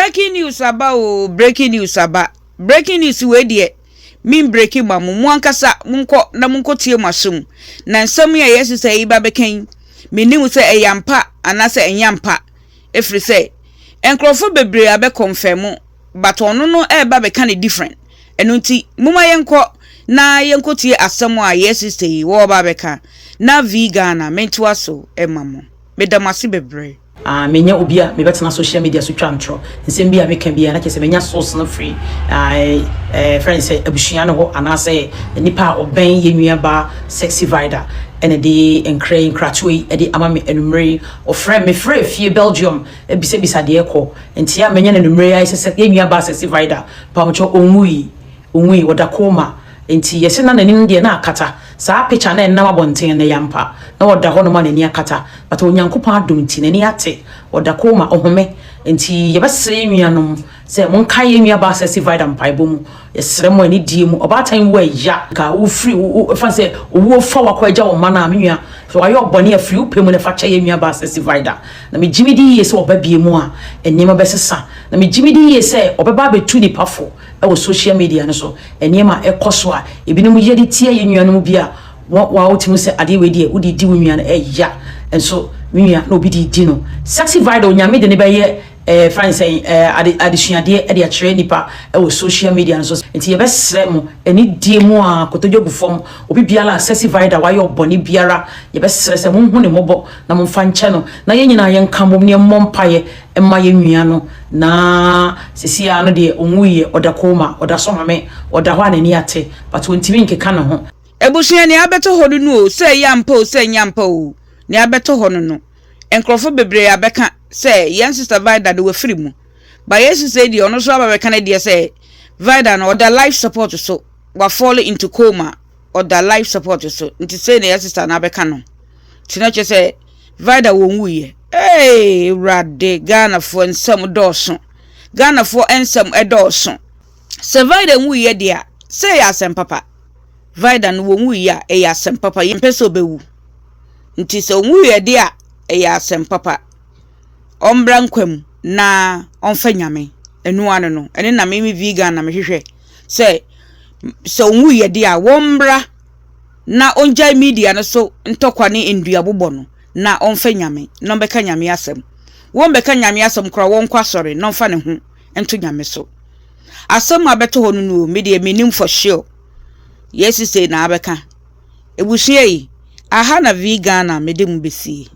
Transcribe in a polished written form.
breaking news about breaking news about breaking news we de min breaking mamu mu ankasa munko tie masum na nsam ya yesu say ba bekan menim say eyampa anase enyampa efri say enkrofo bebre abe confirm but ono no e ba bekan different enu nti muma yenko na yenko tie asem a yesu say wo ba bekan na vegana mentua so emamo medamasi bebre menya obia me betena social media so twantro nsem bia meka bia na kese menya source no free friends say abusua no ho anase nipa oben yenua ba sexy vider ene de enkray nkratwe e de ama me enumre o friend me free fie Belgium bisa de ekọ ntia menya na enumre ai sese yenua ba sexy vider pa mo cho onwui wodakoma enti yese na nanim de na akata saa picture na enam abonten na yampa na woda ho no ma nani akata but onyankopon adom ti nani ate woda ko ma ohome enti yebesere nnuanom se monka ye nua ba sesi vida mpaibo mu yesere mo ani die mu obatan wo ya ka wo free wo fa se wo fa wakwaja wo ma na menua so ayo bone afri wo pemu na fa cha ye nua ba sesi vida na me jimidi ye se obabie mu a enema besesa na me jimidi ye se obeba betu ni pafo e wo social media no so enema ekoso a ebinim yedi tie ye nnuanom bia wa otimu se ade we die udi di wunua na ya enso nwia na obi di no sexy vida onyame de ne beye friends say adisuade e de akire nipa e wo social media so enti ye besre mo eni die mu a kotodjogu fom obi biala sexy vida wa yo boni biara ye besre se mo hu ne mobo na mo fa nche no na ye nyina ye nka mom ne mompaye emma ye nwia no na sisia no de onwuye odakoma odasomame odahwa ne ni ate but ontimi nkeka no ho ebusuya ni abeto hodu nu se nyampa o ni abeto hono no enkrofo bebre abeka se yan sister vida de we free mu ba yesu say di ono so abeka na de say vida no the life support so wa fall into coma or the life support so nti say na sister na abeka no tinache say vida wo nwuye rade Ghana for ensam doso Ghana for ensam edoso se vida nwuye dia say ya sem papa vida no wo ya ya sem papa yempeso bewu nti se onwuye dia ya asem papa ombra nkwam na onfa nyame enu anu no ene na me vegan na me hwehwe se onwuye dia wombra na onjai media no so ntokwa ne ndua bobọ no na onfa nyame no beka nyame asem won beka nyame asem kra won kwa sori no fa ne ho ento nyame so asem abeto ho no media menim for sure yes say na abeka ebusuye aha na vegan na medem besi